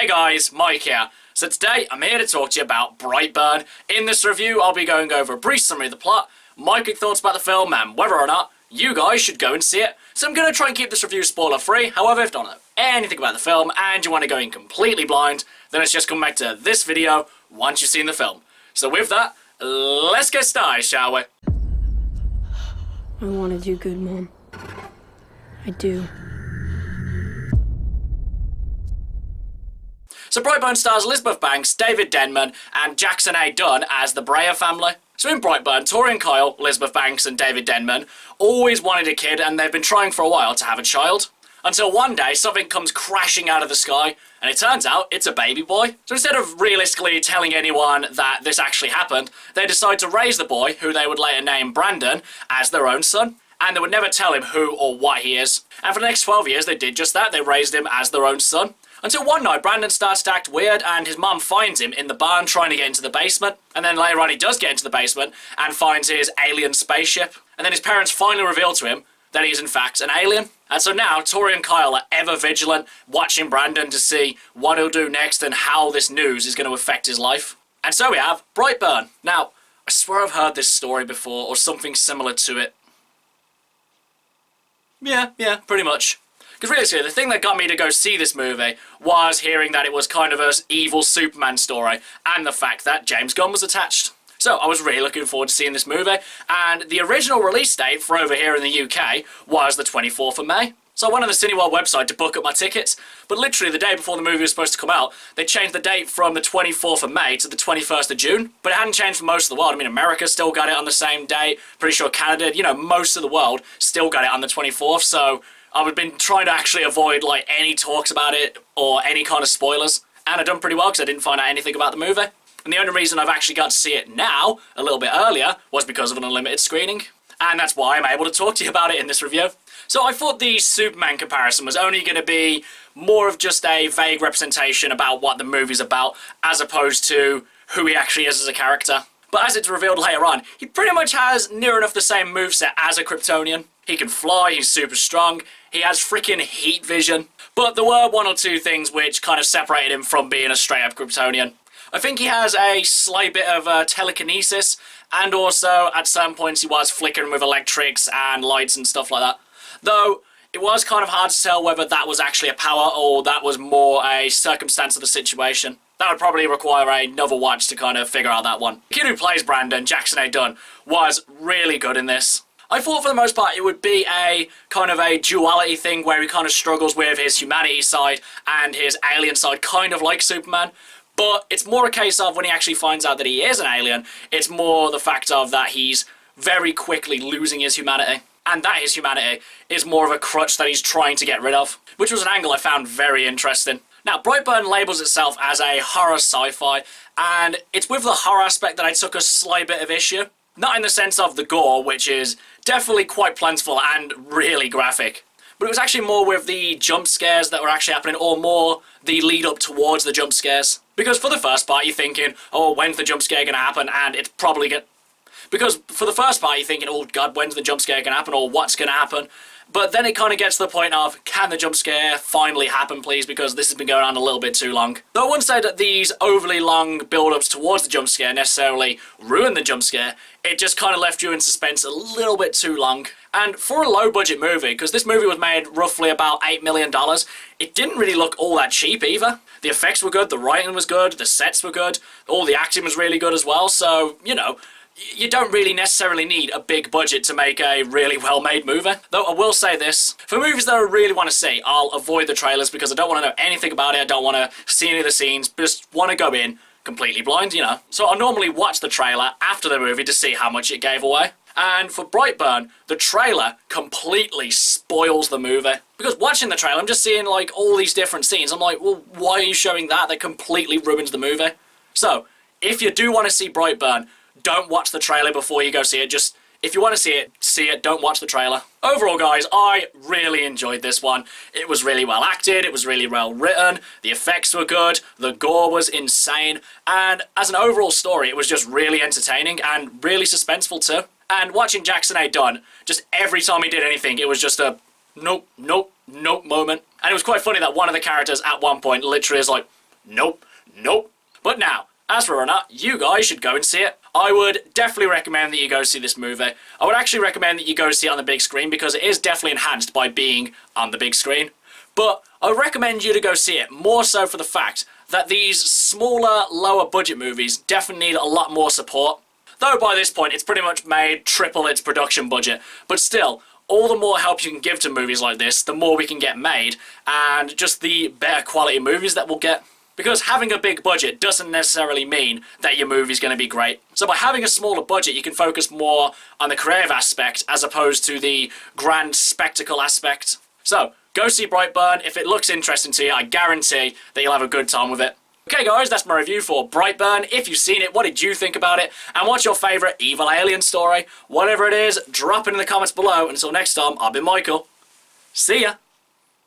Hey guys, Mike here. So today I'm here to talk to you about Brightburn. In this review I'll be going over a brief summary of the plot, my quick thoughts about the film and whether or not you guys should go and see it. So I'm going to try and keep this review spoiler free. However, if you don't know anything about the film and you want to go in completely blind, then it's just come back to this video once you've seen the film. So with that, let's get started, shall we? I want to do good, Mom. I do. So Brightburn stars Elizabeth Banks, David Denman, and Jackson A. Dunn as the Breyer family. So in Brightburn, Tori and Kyle, Elizabeth Banks and David Denman, always wanted a kid and they've been trying for a while to have a child. Until one day, something comes crashing out of the sky, and it turns out it's a baby boy. So instead of realistically telling anyone that this actually happened, they decide to raise the boy, who they would later name Brandon, as their own son. And they would never tell him who or what he is. And for the next 12 years, they did just that. They raised him as their own son. Until one night, Brandon starts to act weird and his mum finds him in the barn trying to get into the basement. And then later on he does get into the basement and finds his alien spaceship. And then his parents finally reveal to him that he is in fact an alien. And so now, Tori and Kyle are ever vigilant, watching Brandon to see what he'll do next and how this news is going to affect his life. And so we have Brightburn. Now, I swear I've heard this story before or something similar to it. Yeah, pretty much. Because realistically, the thing that got me to go see this movie was hearing that it was kind of an evil Superman story and the fact that James Gunn was attached. So I was really looking forward to seeing this movie, and the original release date for over here in the UK was the 24th of May. So I went on the Cineworld website to book up my tickets, but literally the day before the movie was supposed to come out, they changed the date from the 24th of May to the 21st of June, but it hadn't changed for most of the world. I mean, America still got it on the same day, pretty sure Canada, you know, most of the world still got it on the 24th, so I've been trying to actually avoid, like, any talks about it or any kind of spoilers, and I've done pretty well because I didn't find out anything about the movie. And the only reason I've actually got to see it now, a little bit earlier, was because of an unlimited screening, and that's why I'm able to talk to you about it in this review. So I thought the Superman comparison was only going to be more of just a vague representation about what the movie's about, as opposed to who he actually is as a character. But as it's revealed later on, he pretty much has near enough the same moveset as a Kryptonian. He can fly, he's super strong, he has freaking heat vision. But there were one or two things which kind of separated him from being a straight-up Kryptonian. I think he has a slight bit of telekinesis, and also at certain points he was flickering with electrics and lights and stuff like that. Though, it was kind of hard to tell whether that was actually a power or that was more a circumstance of the situation. That would probably require another watch to kind of figure out that one. The kid who plays Brandon, Jackson A. Dunn, was really good in this. I thought for the most part it would be a kind of a duality thing where he kind of struggles with his humanity side and his alien side, kind of like Superman. But it's more a case of when he actually finds out that he is an alien, it's more the fact of that he's very quickly losing his humanity. And that his humanity is more of a crutch that he's trying to get rid of, which was an angle I found very interesting. Now, Brightburn labels itself as a horror sci-fi, and it's with the horror aspect that I took a slight bit of issue. Not in the sense of the gore, which is definitely quite plentiful and really graphic, but it was actually more with the jump scares that were actually happening, or more the lead up towards the jump scares. Because for the first part, you're thinking, oh, when's the jump scare going to happen, and it's probably going to... Because for the first part, you're thinking, oh god, when's the jump scare going to happen, or what's going to happen? But then it kind of gets to the point of, can the jump scare finally happen, please, because this has been going on a little bit too long. Though I wouldn't say that these overly long build-ups towards the jump scare necessarily ruined the jump scare, it just kind of left you in suspense a little bit too long. And for a low-budget movie, because this movie was made roughly about $8 million, it didn't really look all that cheap either. The effects were good, the writing was good, the sets were good, all the acting was really good as well, so, you know, you don't really necessarily need a big budget to make a really well-made movie. Though I will say this, for movies that I really want to see, I'll avoid the trailers because I don't want to know anything about it, I don't want to see any of the scenes, just want to go in completely blind, you know. So I normally watch the trailer after the movie to see how much it gave away. And for Brightburn, the trailer completely spoils the movie. Because watching the trailer, I'm just seeing like all these different scenes. I'm like, well, why are you showing that? That completely ruins the movie. So, if you do want to see Brightburn, don't watch the trailer before you go see it. Just, if you want to see it, don't watch the trailer. Overall, guys, I really enjoyed this one. It was really well acted, it was really well written, the effects were good, the gore was insane, and as an overall story, it was just really entertaining and really suspenseful too. And watching Jackson A. Dunn, just every time he did anything, it was just a nope, nope, nope moment. And it was quite funny that one of the characters at one point literally is like, Nope. Nope. But now, as for or not, you guys should go and see it. I would definitely recommend that you go see this movie. I would actually recommend that you go see it on the big screen because it is definitely enhanced by being on the big screen. But I would recommend you to go see it more so for the fact that these smaller, lower budget movies definitely need a lot more support. Though by this point it's pretty much made triple its production budget. But still, all the more help you can give to movies like this, the more we can get made, and just the better quality movies that we'll get. Because having a big budget doesn't necessarily mean that your movie's going to be great. So by having a smaller budget, you can focus more on the creative aspect as opposed to the grand spectacle aspect. So, go see Brightburn. If it looks interesting to you, I guarantee that you'll have a good time with it. Okay guys, that's my review for Brightburn. If you've seen it, what did you think about it? And what's your favourite evil alien story? Whatever it is, drop it in the comments below. Until next time, I've been Michael. See ya!